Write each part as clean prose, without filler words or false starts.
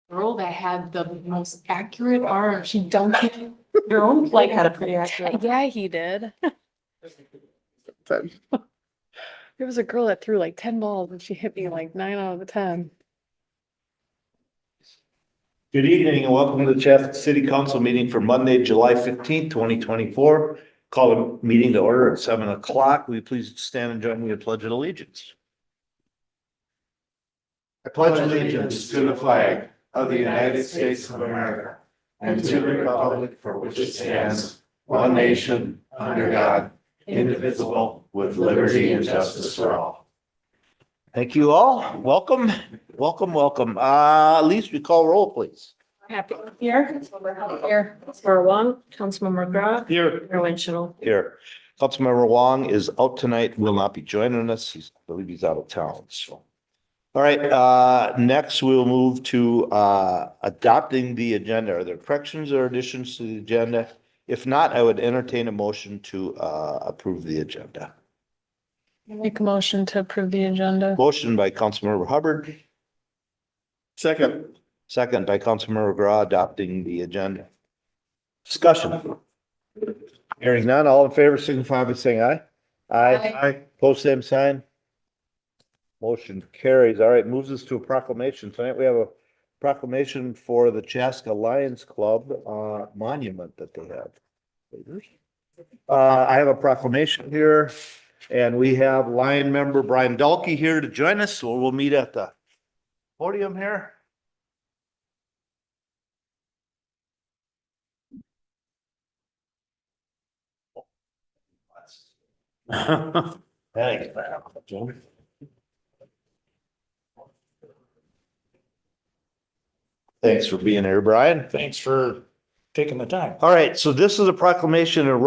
girl that had the most accurate arm. She dunked it. Girl, like Had a pretty accurate. yeah, he did. There was a girl that threw like 10 balls and she hit me like 9 out of the 10. Good evening and welcome to the Chaska City Council meeting for Monday, July 15th, 2024. Call the meeting to order at 7 o'clock. Will you please stand and join me in the Pledge of Allegiance? I pledge allegiance to the flag of the United States of America and to the republic for which it stands, one nation, under God, indivisible, with liberty and justice for all. Thank you all. Welcome, welcome, welcome. Elise, we call roll, please. Happy here. Here. Councilmember Wong, Councilmember McGraw. Here. Mayor Winchell. Here. Councilmember Wong is out tonight, will not be joining us. I believe he's out of town, so. All right, next we'll move to adopting the agenda. Are there corrections or additions to the agenda? If not, I would entertain a motion to approve the agenda. Make a motion to approve the agenda. Motion by Councilmember Hubbard. Second. Second by Councilmember McGraw, adopting the agenda. Discussion. Hearing none, all in favor signify by saying aye. Aye. Post same sign. Motion carries. All right, moves us to a proclamation. Tonight we have a proclamation for the Chaska Lions Club monument that they have. I have a proclamation here, and we have Lion member Brian Dalkey here to join us, so we'll meet at the podium here. Thanks. Thanks for being here, Brian. Thanks for taking the time. All right, so this is a proclamation in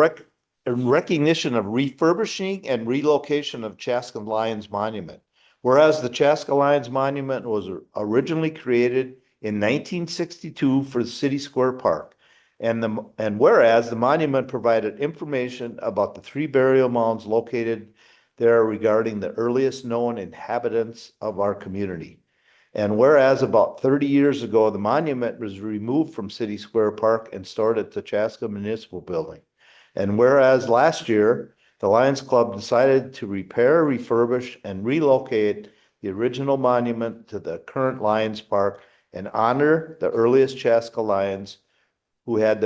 recognition of refurbishing and relocation of Chaska Lions Monument. Whereas the Chaska Lions Monument was originally created in 1962 for the City Square Park. And whereas the monument provided information about the 3 burial mounds located there regarding the earliest known inhabitants of our community. And whereas about 30 years ago, the monument was removed from City Square Park and stored at the Chaska Municipal Building. And whereas last year, the Lions Club decided to repair, refurbish, and relocate the original monument to the current Lions Park and honor the earliest Chaska Lions who had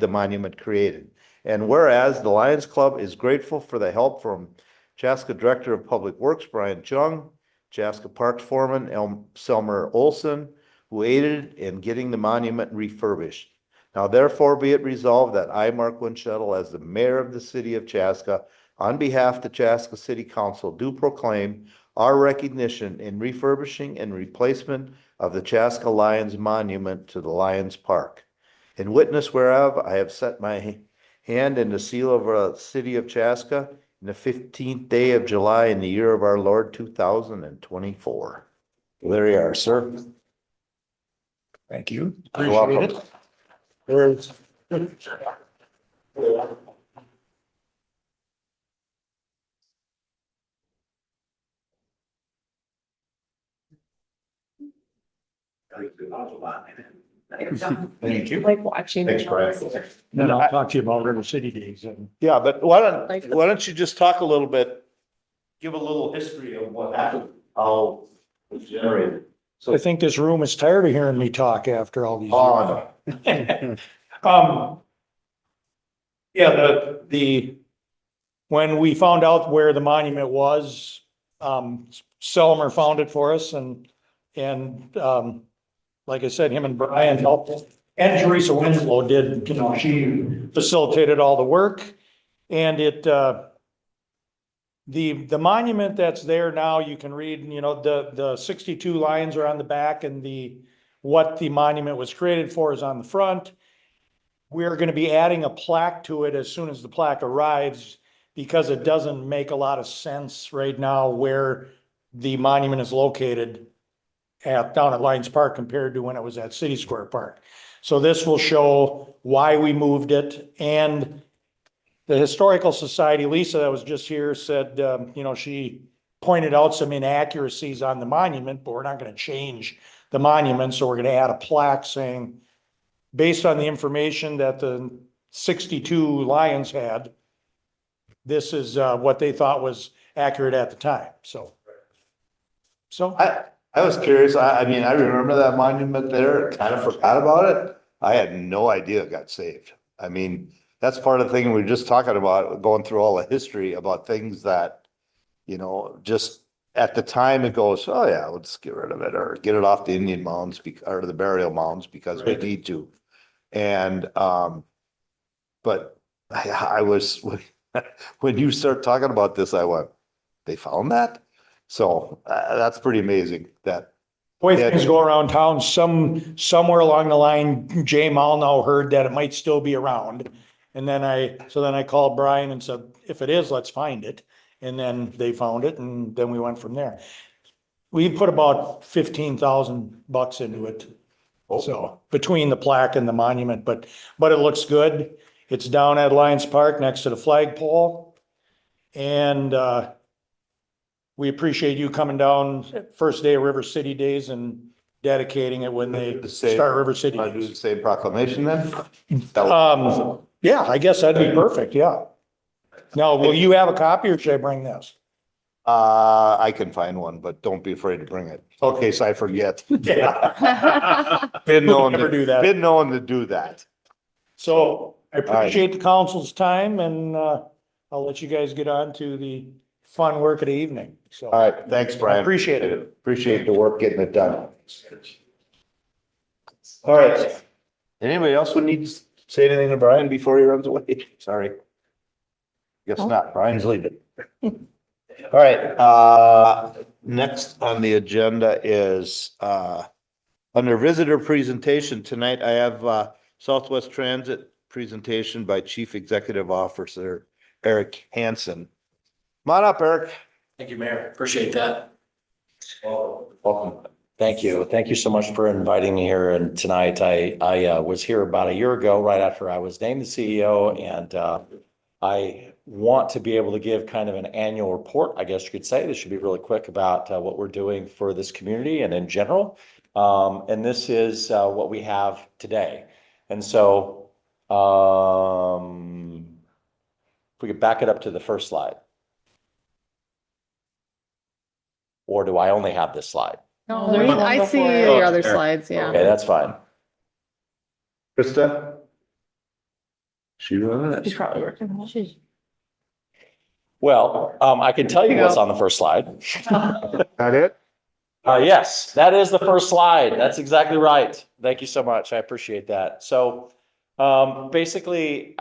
the monument created. And whereas the Lions Club is grateful for the help from Chaska Director of Public Works, Brian Chung, Chaska Parks Foreman, Selmer Olson, who aided in getting the monument refurbished. Now therefore be it resolved that I, Mark Winchell, as the mayor of the city of Chaska, on behalf of the Chaska City Council, do proclaim our recognition in refurbishing and replacement of the Chaska Lions Monument to the Lions Park. In witness whereof, I have set my hand in the seal of the city of Chaska in the 15th day of July in the year of our Lord 2024. Well, there you are, sir. Thank you. You're welcome. There's Thank you. Like watching. Thanks, Brian. Then I'll talk to you about River City Days. Yeah, but why don't you just talk a little bit, give a little history of what happened, how it was generated. So I think this room is tired of hearing me talk after all these Oh, years. Yeah, when we found out where the monument was, Selmer found it for us and like I said, him and Brian helped, and Teresa Winslow did, she facilitated all the work. And the monument that's there now, you can read, the 62 lions are on the back and what the monument was created for is on the front. We're going to be adding a plaque to it as soon as the plaque arrives, because it doesn't make a lot of sense right now where the monument is located down at Lions Park compared to when it was at City Square Park. So this will show why we moved it. And the Historical Society, Lisa, that was just here, said, she pointed out some inaccuracies on the monument, but we're not gonna change the monument, so we're gonna add a plaque saying, based on the information that the 62 Lions had, this is what they thought was accurate at the time, so. So, I was curious. I mean, I remember that monument there, kind of forgot about it. I had no idea it got saved. I mean, that's part of the thing we were just talking about, going through all the history about things that, you know, just at the time it goes, oh yeah, let's get rid of it or get it off the Indian mounds or the burial mounds because we Right. need to. And, but I was, when you start talking about this, I went, they found that? So that's pretty amazing that. the way things go around town, somewhere along the line, Jay Malnow heard that it might still be around. And then I called Brian and said, if it is, let's find it. And then they found it and then we went from there. We put about $15,000 into it. So between the plaque and the monument, but it looks good. It's down at Lions Park next to the flagpole. And, we appreciate you coming down first day of River City Days and dedicating it when they start River City. Want to do the Days. same proclamation then? Yeah, I guess that'd be perfect, yeah. Now, will you have a copy or should I bring this? I can find one, but don't be afraid to bring it. Okay, so I forget. Yeah. Been known Never do that. Been known to do that. So I appreciate the council's time and, I'll let you guys get on to the fun work of the evening, so. All right, thanks, Brian. Appreciate it. Appreciate the work getting it done. All right. Anybody else would need to say anything to Brian before he runs away? Sorry. Guess not. Brian's leaving. All right, next on the agenda is, under visitor presentation tonight, I have, Southwest Transit presentation by Chief Executive Officer Erik Hansen. Come on up, Erik. Thank you, Mayor. Appreciate that. Welcome. Thank you. Thank you so much for inviting me here. And tonight, I was here about a year ago, right after I was named the CEO, and I want to be able to give kind of an annual report, I guess you could say. This should be really quick about what we're doing for this community and in general. And this is what we have today. And so if we could back it up to the first slide. Or do I only have this slide? No, there's, I see your other slides, yeah. Okay, that's fine. Krista? She running it? She's probably working. Well, I can tell you what's on the first slide. That it? Yes, that is the first slide. That's exactly right. Thank you so much. I appreciate that. So, basically,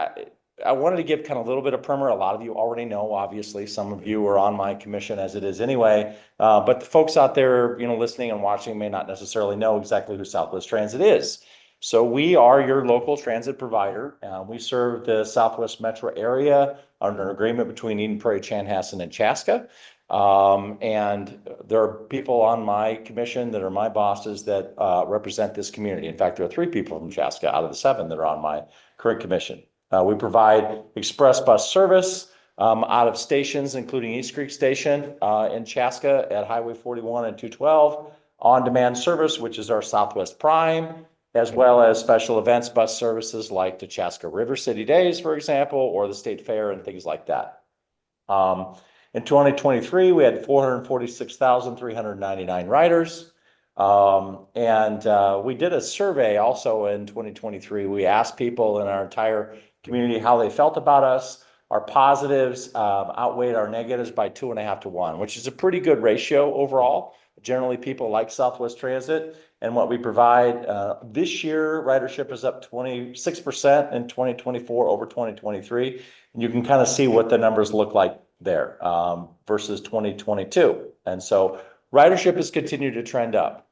I wanted to give kind of a little bit of primer. A lot of you already know, obviously, some of you are on my commission as it is anyway. But the folks out there, listening and watching may not necessarily know exactly who Southwest Transit is. So we are your local transit provider. We serve the Southwest metro area under an agreement between Eden Prairie, Chanhassen, and Chaska. And there are people on my commission that are my bosses that represent this community. In fact, there are 3 people from Chaska out of the 7 that are on my current commission. We provide express bus service out of stations, including East Creek Station in Chaska at Highway 41 and 212, on-demand service, which is our Southwest Prime, as well as special events bus services like the Chaska River City Days, for example, or the State Fair and things like that. In 2023, we had 446,399 riders. And we did a survey also in 2023. We asked people in our entire community how they felt about us. Our positives outweighed our negatives by 2.5 to 1, which is a pretty good ratio overall. Generally, people like Southwest Transit and what we provide. This year, ridership is up 26% in 2024 over 2023. And you can kind of see what the numbers look like there versus 2022. And so ridership has continued to trend up.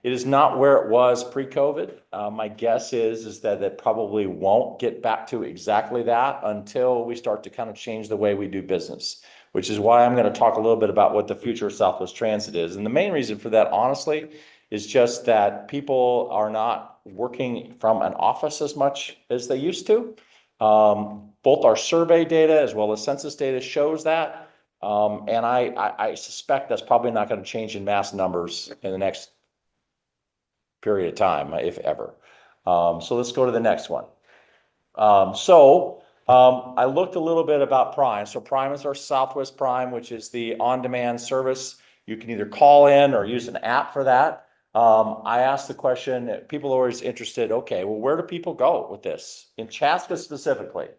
It is not where it was pre-COVID. My guess is that it probably won't get back to exactly that until we start to kind of change the way we do business, which is why I'm going to talk a little bit about what the future of Southwest Transit is. And the main reason for that, honestly, is just that people are not working from an office as much as they used to. Both our survey data as well as census data shows that. And I suspect that's probably not going to change in mass numbers in the next period of time, if ever. So let's go to the next one. I looked a little bit about Prime. So Prime is our Southwest Prime, which is the on-demand service. You can either call in or use an app for that. I asked the question, people are always interested, okay, well, where do people go with this? In Chaska specifically.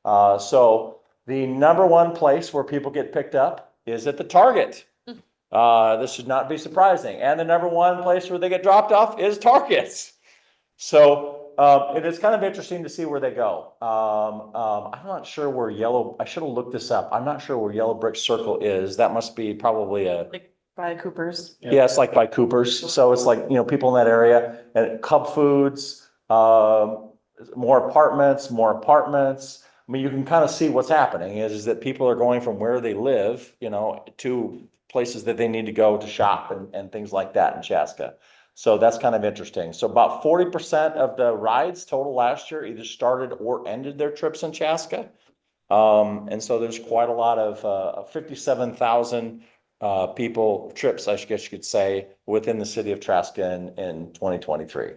So the number one place where people get picked up is at the Target. This should not be surprising. And the number one place where they get dropped off is Targets. So it is kind of interesting to see where they go. I'm not sure where I should have looked this up. I'm not sure where Yellow Brick Circle is. That must be probably Like by Cooper's. yeah, it's like by Cooper's. So it's like, people in that area and Cub Foods, more apartments. I mean, you can kind of see what's happening is that people are going from where they live, to places that they need to go to shop and things like that in Chaska. So that's kind of interesting. So about 40% of the rides total last year either started or ended their trips in Chaska. And so there's quite a lot of 57,000 people trips, I guess you could say, within the city of Chaska in 2023.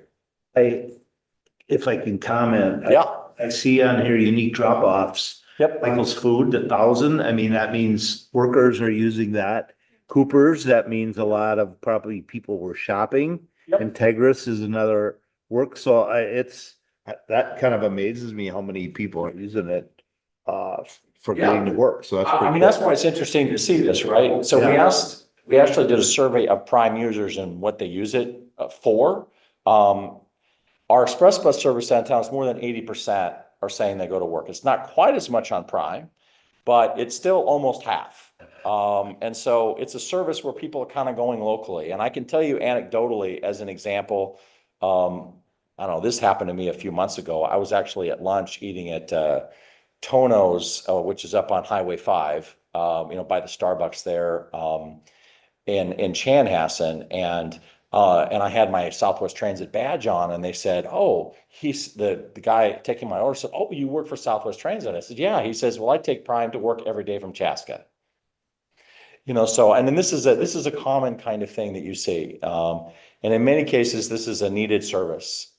If I can comment. Yeah. I see on here unique drop-offs. Yep. Michael's Food, 1,000. I mean, that means workers are using that. Cooper's, that means a lot of probably people were shopping. Yep. Integris is another work. So that kind of amazes me how many people are using it for getting to work. So that's I mean, that's why it's interesting to see this, right? So we actually did a survey of Prime users and what they use it for. Our express bus service downtown is more than 80% are saying they go to work. It's not quite as much on Prime, but it's still almost half. And so it's a service where people are kind of going locally. And I can tell you anecdotally, as an example, I don't know, this happened to me a few months ago. I was actually at lunch eating at Tono's, which is up on Highway 5, by the Starbucks there in Chanhassen. And I had my Southwest Transit badge on, and they said, "Oh, he's the guy taking my order said, oh, you work for Southwest Transit?" I said, "Yeah." He says, "Well, I take Prime to work every day from Chaska." So, and then this is a common kind of thing that you see. And in many cases, this is a needed service.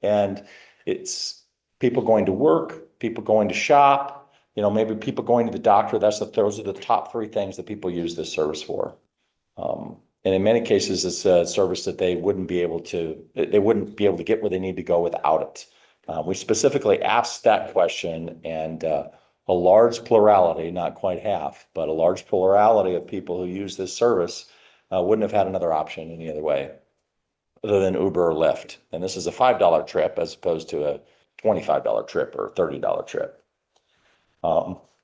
And it's people going to work, people going to shop, maybe people going to the doctor. Those are the top three things that people use this service for. And in many cases, it's a service that they wouldn't be able to get where they need to go without it. We specifically asked that question, and a large plurality, not quite half, but a large plurality of people who use this service wouldn't have had another option any other way other than Uber or Lyft. And this is a $5 trip as opposed to a $25 trip or $30 trip.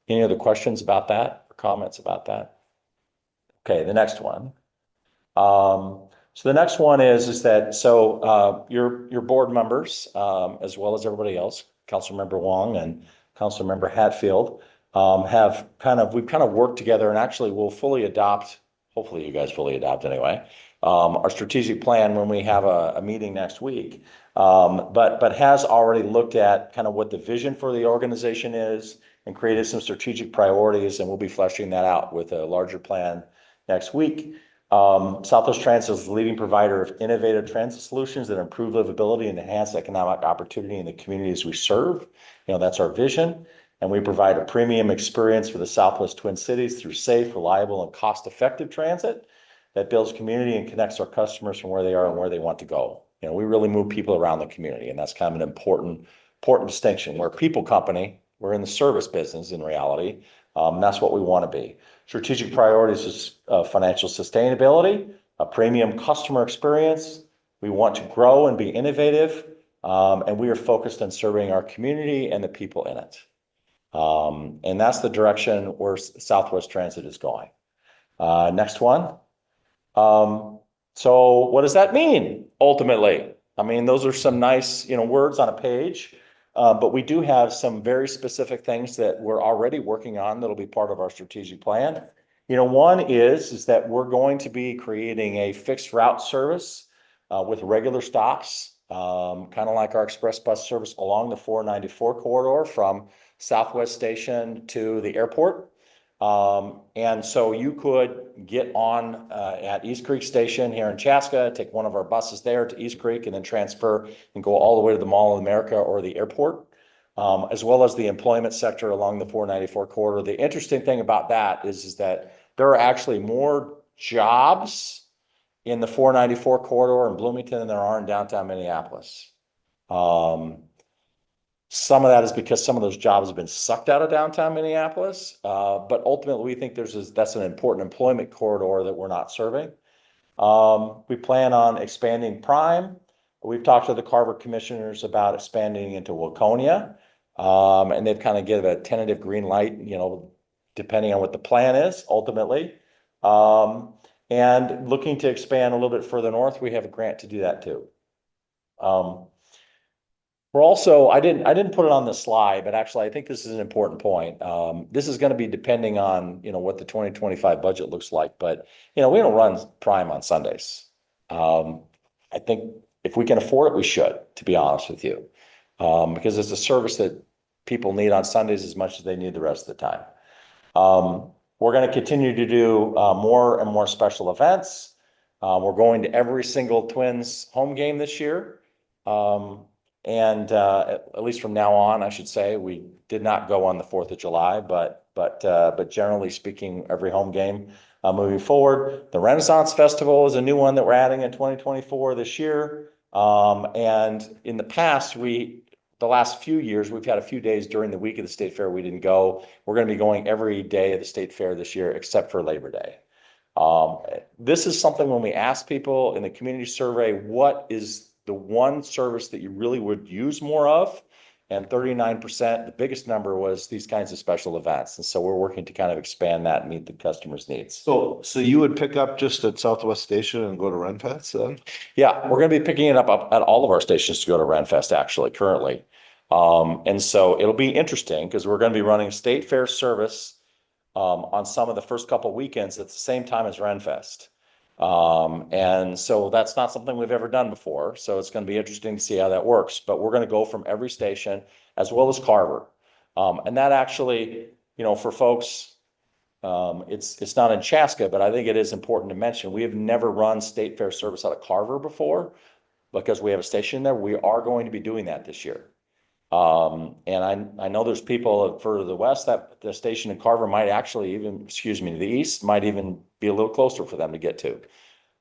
Any other questions about that or comments about that? Okay, the next one. So the next one is that, your board members, as well as everybody else, Councilmember Wong and Councilmember Hatfield, we've kind of worked together, and actually we'll fully adopt, hopefully you guys fully adopt anyway, our strategic plan when we have a meeting next week. But has already looked at kind of what the vision for the organization is and created some strategic priorities, and we'll be fleshing that out with a larger plan next week. Southwest Transit is the leading provider of innovative transit solutions that improve livability and enhance economic opportunity in the communities we serve. That's our vision. And we provide a premium experience for the Southwest Twin Cities through safe, reliable, and cost-effective transit that builds community and connects our customers from where they are and where they want to go. We really move people around the community, and that's kind of an important distinction. We're a people company. We're in the service business in reality. That's what we want to be. Strategic priorities is financial sustainability, a premium customer experience. We want to grow and be innovative, and we are focused on serving our community and the people in it. And that's the direction where Southwest Transit is going. Next one. So what does that mean ultimately? I mean, those are some nice, words on a page. But we do have some very specific things that we're already working on that'll be part of our strategic plan. One is that we're going to be creating a fixed route service with regular stops, kind of like our express bus service along the 494 corridor from Southwest Station to the airport. And so you could get on at East Creek Station here in Chaska, take one of our buses there to East Creek, and then transfer and go all the way to the Mall of America or the airport, as well as the employment sector along the 494 corridor. The interesting thing about that is that there are actually more jobs in the 494 corridor in Bloomington than there are in downtown Minneapolis. Some of that is because some of those jobs have been sucked out of downtown Minneapolis, but ultimately we think that's an important employment corridor that we're not serving. We plan on expanding Prime. We've talked to the Carver commissioners about expanding into Waconia, and they've kind of given a tentative green light, depending on what the plan is ultimately. And looking to expand a little bit further north, we have a grant to do that too. We're also, I didn't put it on the slide, but actually I think this is an important point. This is going to be depending on, what the 2025 budget looks like, but, we don't run Prime on Sundays. I think if we can afford it, we should, to be honest with you, because it's a service that people need on Sundays as much as they need the rest of the time. We're going to continue to do more and more special events. We're going to every single Twins home game this year. And at least from now on, I should say, we did not go on the 4th of July, but generally speaking, every home game moving forward. The Renaissance Festival is a new one that we're adding in 2024 this year. And in the past, the last few years, we've had a few days during the week of the State Fair we didn't go. We're going to be going every day of the State Fair this year, except for Labor Day. This is something when we ask people in the community survey, what is the one service that you really would use more of? And 39%, the biggest number was these kinds of special events. And so we're working to kind of expand that and meet the customer's needs. So you would pick up just at Southwest Station and go to Renfest then? Yeah, we're going to be picking it up at all of our stations to go to Renfest actually currently. And so it'll be interesting because we're going to be running State Fair service on some of the first couple weekends at the same time as Renfest. And so that's not something we've ever done before. So it's going to be interesting to see how that works, but we're going to go from every station as well as Carver. And that actually, for folks, it's not in Chaska, but I think it is important to mention, we have never run State Fair service out of Carver before because we have a station there. We are going to be doing that this year. And I know there's people further to the west that the station in Carver might actually even, to the east, might even be a little closer for them to get to.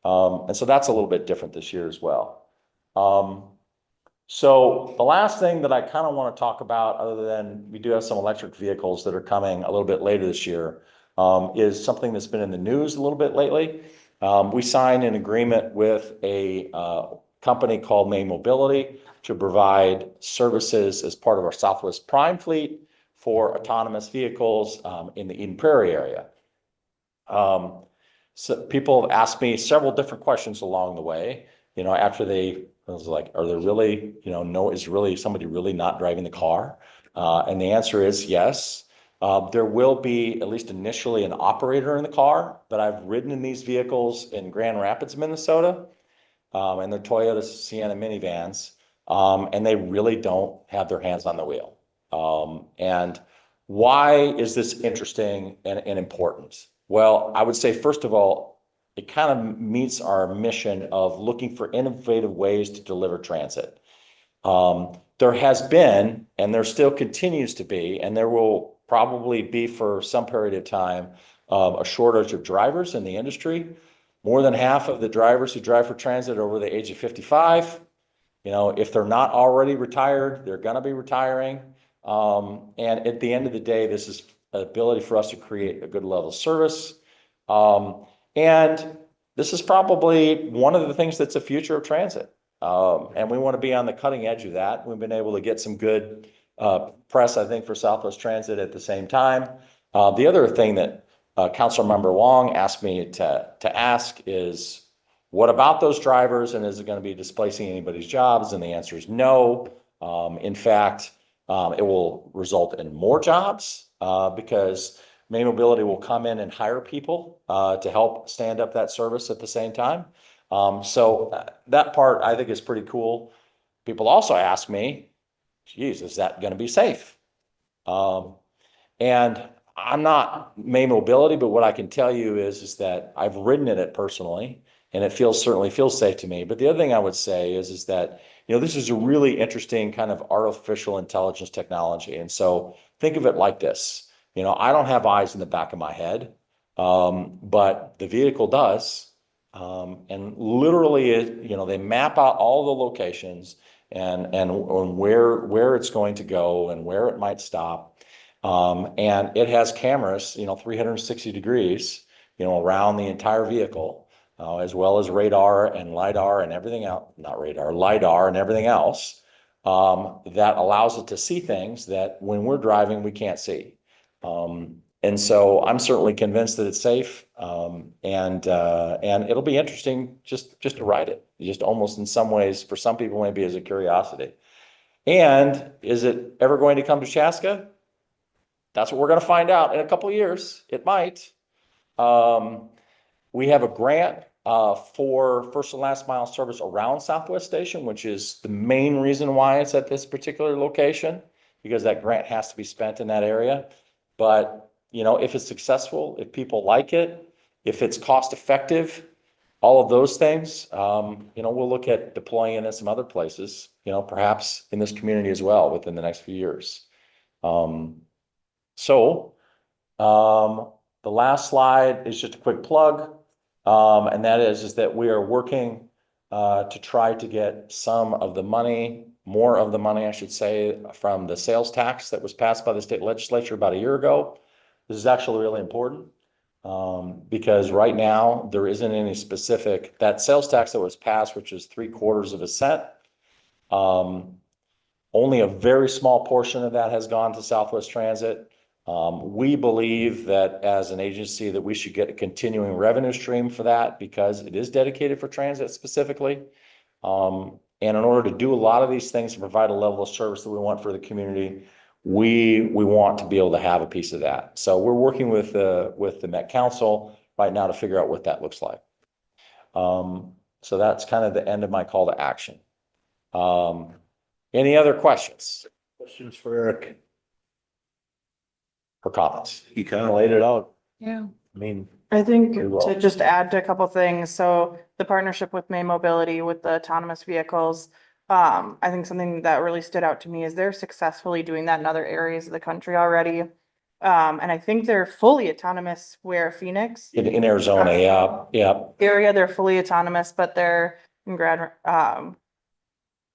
And so that's a little bit different this year as well. So the last thing that I kind of want to talk about, other than we do have some electric vehicles that are coming a little bit later this year, is something that's been in the news a little bit lately. We signed an agreement with a company called Minn Mobility to provide services as part of our Southwest Prime fleet for autonomous vehicles in the Eden Prairie area. So people have asked me several different questions along the way, after I was like, are there really, is really somebody really not driving the car? And the answer is yes. There will be, at least initially, an operator in the car, but I've ridden in these vehicles in Grand Rapids, Minnesota, and they're Toyota Sienna minivans, and they really don't have their hands on the wheel. And why is this interesting and important? Well, I would say, first of all, it kind of meets our mission of looking for innovative ways to deliver transit. There has been, and there still continues to be, and there will probably be for some period of time, a shortage of drivers in the industry. More than half of the drivers who drive for transit are over the age of 55. If they're not already retired, they're going to be retiring. And at the end of the day, this is an ability for us to create a good level of service. And this is probably one of the things that's a future of transit. And we want to be on the cutting edge of that. We've been able to get some good press, I think, for Southwest Transit at the same time. The other thing that Councilmember Wong asked me to ask is, what about those drivers, and is it going to be displacing anybody's jobs? And the answer is no. In fact, it will result in more jobs because Minn Mobility will come in and hire people to help stand up that service at the same time. So that part I think is pretty cool. People also ask me, geez, is that going to be safe? And I'm not May Mobility, but what I can tell you is that I've ridden in it personally, and it certainly feels safe to me. But the other thing I would say is that, this is a really interesting kind of artificial intelligence technology. And so think of it like this. I don't have eyes in the back of my head, but the vehicle does. And literally, they map out all the locations and where it's going to go and where it might stop. And it has cameras, 360 degrees, around the entire vehicle, as well as radar and LiDAR and everything else, not radar, LiDAR and everything else, that allows it to see things that when we're driving, we can't see. And so I'm certainly convinced that it's safe. And it'll be interesting just to ride it, just almost in some ways, for some people, maybe as a curiosity. And is it ever going to come to Chaska? That's what we're going to find out in a couple of years. It might. We have a grant for first and last mile service around Southwest Station, which is the main reason why it's at this particular location, because that grant has to be spent in that area. But, if it's successful, if people like it, if it's cost effective, all of those things, we'll look at deploying it in some other places, perhaps in this community as well within the next few years. So the last slide is just a quick plug. And that is that we are working to try to get some of the money, more of the money, I should say, from the sales tax that was passed by the state legislature about a year ago. This is actually really important because right now there isn't any specific, that sales tax that was passed, which is 3/4 cent. Only a very small portion of that has gone to Southwest Transit. We believe that as an agency that we should get a continuing revenue stream for that because it is dedicated for transit specifically. And in order to do a lot of these things and provide a level of service that we want for the community, we want to be able to have a piece of that. So we're working with the Met Council right now to figure out what that looks like. So that's kind of the end of my call to action. Any other questions? Questions for Erik? Or comments? He kind of laid it out. Yeah. I mean, I think Very well. to just add to a couple things, so the partnership with May Mobility with the autonomous vehicles. I think something that really stood out to me is they're successfully doing that in other areas of the country already. And I think they're fully autonomous where Phoenix In Arizona, yeah. area, they're fully autonomous, but they're in Grand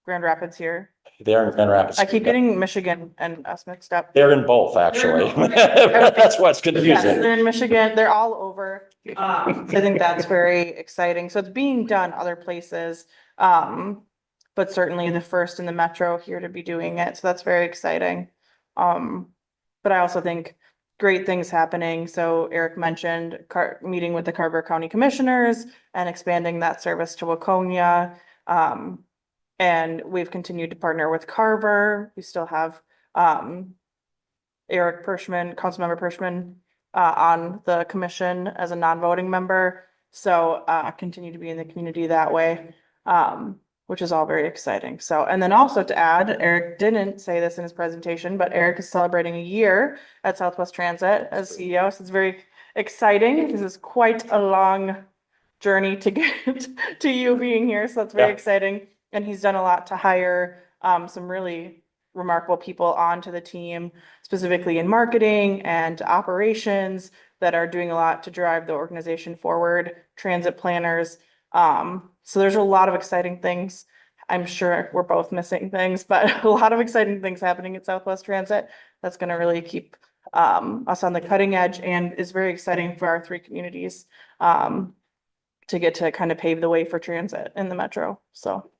Rapids here. They're in Grand Rapids. I keep getting Michigan and us mixed up. They're in both, actually. They're- That's what's Yes, confusing. they're in Michigan, they're all over. So I think that's very exciting. So it's being done other places. But certainly the first in the metro here to be doing it. So that's very exciting. But I also think great things happening. So Erik mentioned meeting with the Carver County Commissioners and expanding that service to Waconia. And we've continued to partner with Carver. We still have Erik Pershman, Councilmember Pershman, on the commission as a non-voting member. So continue to be in the community that way, which is all very exciting. So, and then also to add, Erik didn't say this in his presentation, but Erik is celebrating a year at Southwest Transit as CEO. So it's very exciting. This is quite a long journey to get to you being here. So that's very exciting. And he's done a lot to hire some really remarkable people onto the team, specifically in marketing and operations that are doing a lot to drive the organization forward, transit planners. So there's a lot of exciting things. I'm sure we're both missing things, but a lot of exciting things happening at Southwest Transit that's going to really keep us on the cutting edge and is very exciting for our three communities to get to kind of pave the way for transit in the metro. So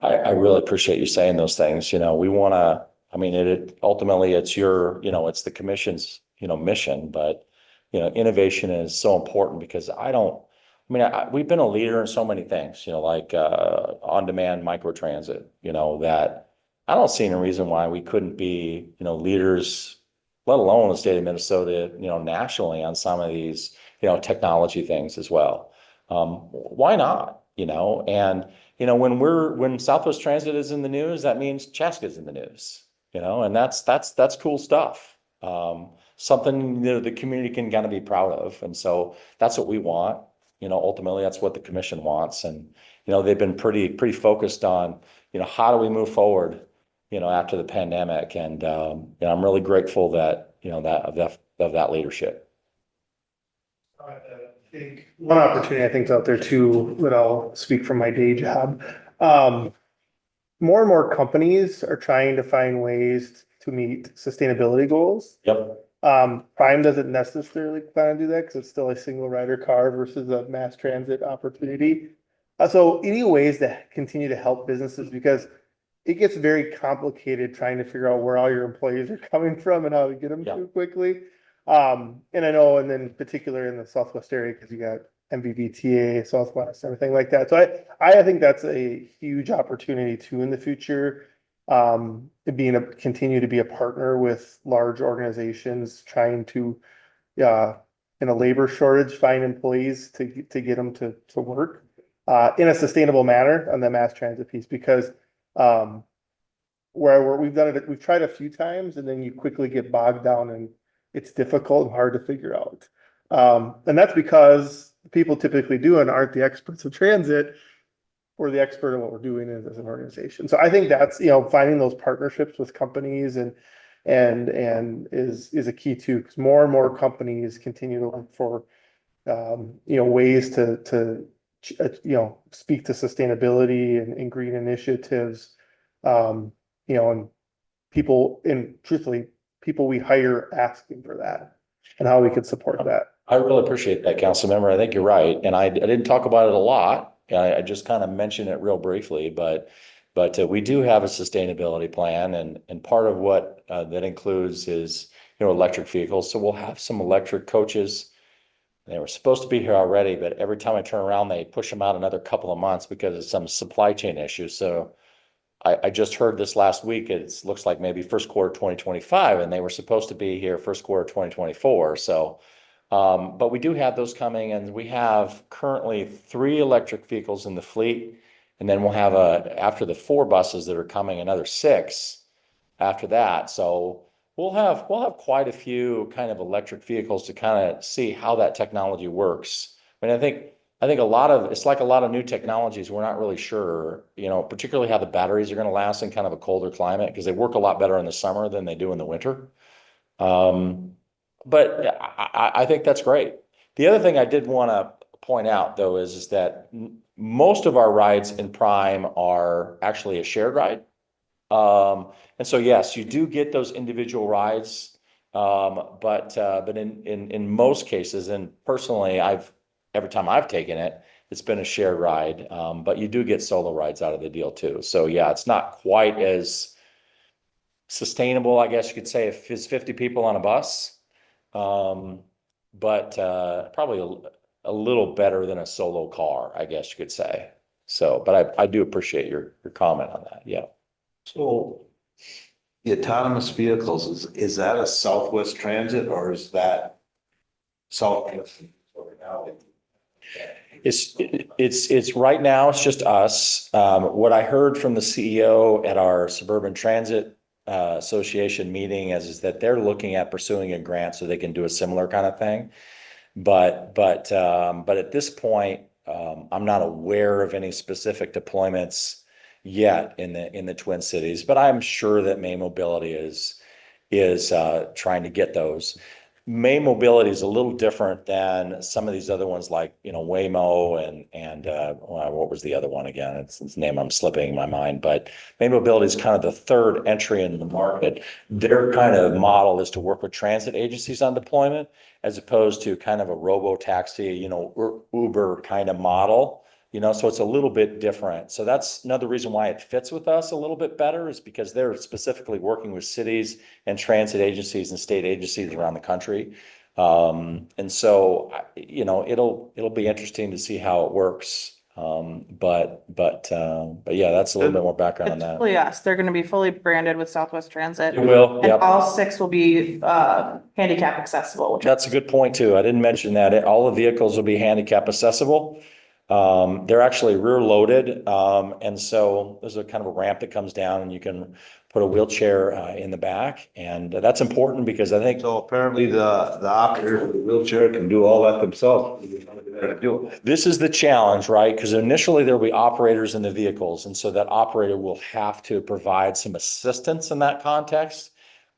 I really appreciate you saying those things. We want to, it ultimately it's your, it's the commission's, mission, but, innovation is so important because we've been a leader in so many things, like on-demand microtransit, that I don't see any reason why we couldn't be, leaders, let alone the state of Minnesota, nationally on some of these, technology things as well. Why not? And when Southwest Transit is in the news, that means Chaska is in the news, and that's cool stuff. something that the community can kind of be proud of. And so that's what we want. Ultimately, that's what the commission wants. And, they've been pretty focused on, how do we move forward, after the pandemic. And, I'm really grateful that, of that leadership. I think one opportunity I think is out there too, that I'll speak from my day job. More and more companies are trying to find ways to meet sustainability goals. Yep. Prime doesn't necessarily plan to do that because it's still a single rider car versus a mass transit opportunity. So any ways to continue to help businesses, because it gets very complicated trying to figure out where all your employees are coming from and how to get them Yeah. too quickly. And I know, and then in particular in the Southwest area, because you got MVVTA, Southwest, everything like that. So I think that's a huge opportunity too in the future. Continue to be a partner with large organizations trying to, in a labor shortage, find employees to get them to work in a sustainable manner on the mass transit piece, because where we've done it, we've tried a few times and then you quickly get bogged down and it's difficult and hard to figure out. And that's because people typically do and aren't the experts of transit or the expert in what we're doing as an organization. So I think that's, finding those partnerships with companies and is a key too, because more and more companies continue to look for, ways to speak to sustainability and green initiatives. And people, and truthfully, people we hire asking for that and how we could support that. I really appreciate that, council member. I think you're right. And I didn't talk about it a lot. I just kind of mentioned it real briefly, but we do have a sustainability plan, and part of what that includes is, electric vehicles. So we'll have some electric coaches. They were supposed to be here already, but every time I turn around, they push them out another couple of months because of some supply chain issues. So I just heard this last week. It looks like maybe first quarter 2025, and they were supposed to be here first quarter 2024. So, but we do have those coming, and we have currently 3 electric vehicles in the fleet, and then we'll have after the 4 buses that are coming, another 6 after that. So we'll have quite a few kind of electric vehicles to kind of see how that technology works. I mean, I think it's like a lot of new technologies. We're not really sure, particularly how the batteries are going to last in kind of a colder climate, because they work a lot better in the summer than they do in the winter. But I think that's great. The other thing I did want to point out, though, is that most of our rides in Prime are actually a shared ride. And so, yes, you do get those individual rides. But in most cases, and personally, every time I've taken it, it's been a shared ride. But you do get solo rides out of the deal too. So yeah, it's not quite as sustainable, I guess you could say, if it's 50 people on a bus. But probably a little better than a solo car, I guess you could say. So, but I do appreciate your comment on that. Yeah. So the autonomous vehicles, is that a Southwest Transit or is that Southwest? It's right now, it's just us. What I heard from the CEO at our Suburban Transit Association meeting is that they're looking at pursuing a grant so they can do a similar kind of thing. But at this point, I'm not aware of any specific deployments yet in the Twin Cities, but I'm sure that May Mobility is trying to get those. May Mobility is a little different than some of these other ones, like Waymo and what was the other one again? It's name I'm slipping my mind, but May Mobility is kind of the third entry into the market. Their kind of model is to work with transit agencies on deployment, as opposed to kind of a robo-taxi, Uber kind of model. So it's a little bit different. So that's another reason why it fits with us a little bit better, is because they're specifically working with cities and transit agencies and state agencies around the country. And so, it'll be interesting to see how it works. But yeah, that's a little bit more background on that. Yes, they're going to be fully branded with Southwest Transit. It will, And yep. all 6 will be handicap accessible. That's a good point too. I didn't mention that. All the vehicles will be handicap accessible. They're actually rear loaded. And so there's a kind of a ramp that comes down and you can put a wheelchair in the back. And that's important because I think So apparently the operator of the wheelchair can do all that themselves. this is the challenge, right? Because initially there'll be operators in the vehicles. And so that operator will have to provide some assistance in that context.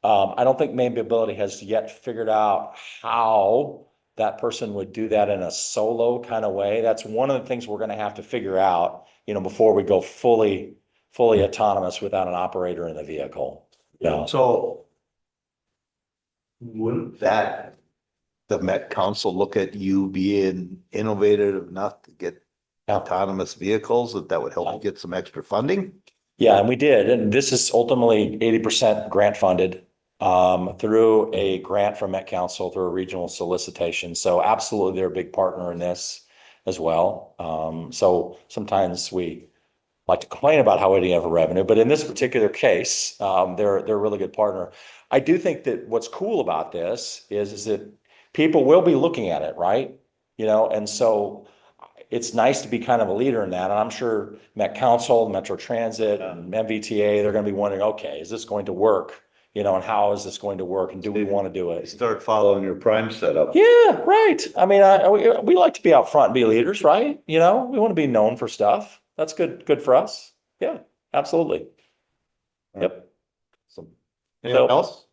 I don't think Maine Mobility has yet figured out how that person would do that in a solo kind of way. That's one of the things we're going to have to figure out, before we go fully autonomous without an operator in the vehicle. Yeah. So wouldn't the Met Council look at you being innovative enough to get autonomous vehicles, that would help you get some extra funding? Yeah, and we did. And this is ultimately 80% grant funded through a grant from Met Council through a regional solicitation. So absolutely, they're a big partner in this as well. So sometimes we like to complain about how we didn't have a revenue, but in this particular case, they're a really good partner. I do think that what's cool about this is that people will be looking at it, right? And so it's nice to be kind of a leader in that. And I'm sure Met Council, Metro Transit, and MVTA, they're going to be wondering, okay, is this going to work? And how is this going to work? And do we want to do it? Start following your prime setup. Yeah, right. I mean, we like to be out front and be leaders, right? We want to be known for stuff. That's good for us. Yeah, absolutely. Yep. Anyone else?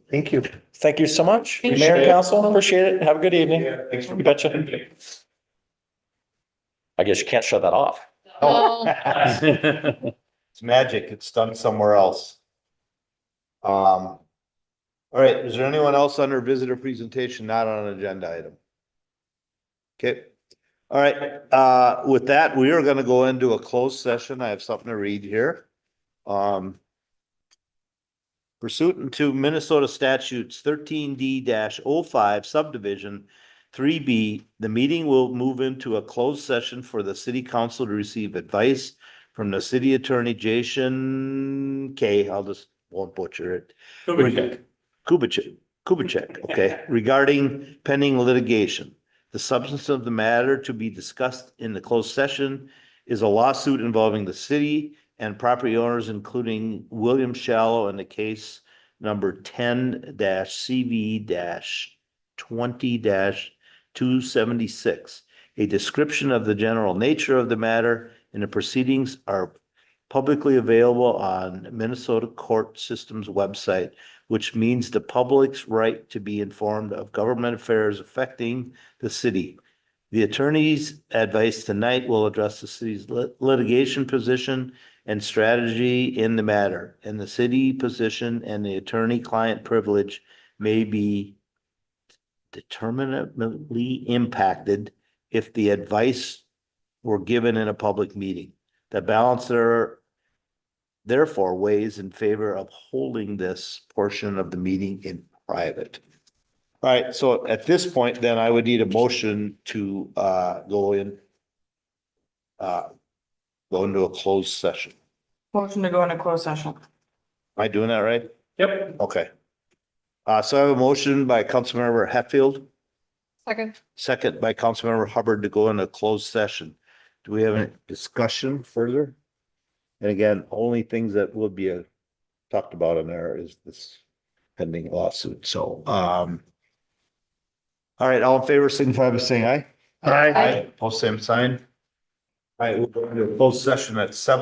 Thank you. Thank you so much, Thank Mayor and you. Council. Appreciate it. Have a good evening. Thanks for You betcha. I guess you can't shut that off. Oh. It's magic. It's done somewhere else. All right, is there anyone else under visitor presentation not on an agenda item? Okay, all right, with that, we are gonna go into a closed session. I have something to read here. Pursuant to Minnesota statutes 13D-05 subdivision 3B, the meeting will move into a closed session for the city council to receive advice from the city attorney Jason K. Won't butcher it. Kubicek, okay, regarding pending litigation. The substance of the matter to be discussed in the closed session is a lawsuit involving the city and property owners, including William Schalow, in the case number 10-CV-20-276. A description of the general nature of the matter and the proceedings are publicly available on Minnesota Court System's website, which means the public's right to be informed of government affairs affecting the city. The attorney's advice tonight will address the city's litigation position and strategy in the matter, and the city position and the attorney-client privilege may be determinately impacted if the advice were given in a public meeting. The balance therefore weighs in favor of holding this portion of the meeting in private. All right, so at this point, then I would need a motion to go into a closed session. Motion to go into closed session. Am I doing that right? Yep. Okay. So I have a motion by Councilmember Hatfield, Second. second by Councilmember Hubbard to go into a closed session. Do we have any discussion further? And again, only things that will be talked about in there is this pending lawsuit. So, all right, all in favor, signify by saying aye. Aye. Post same sign. All right, we'll go into a closed session at 7.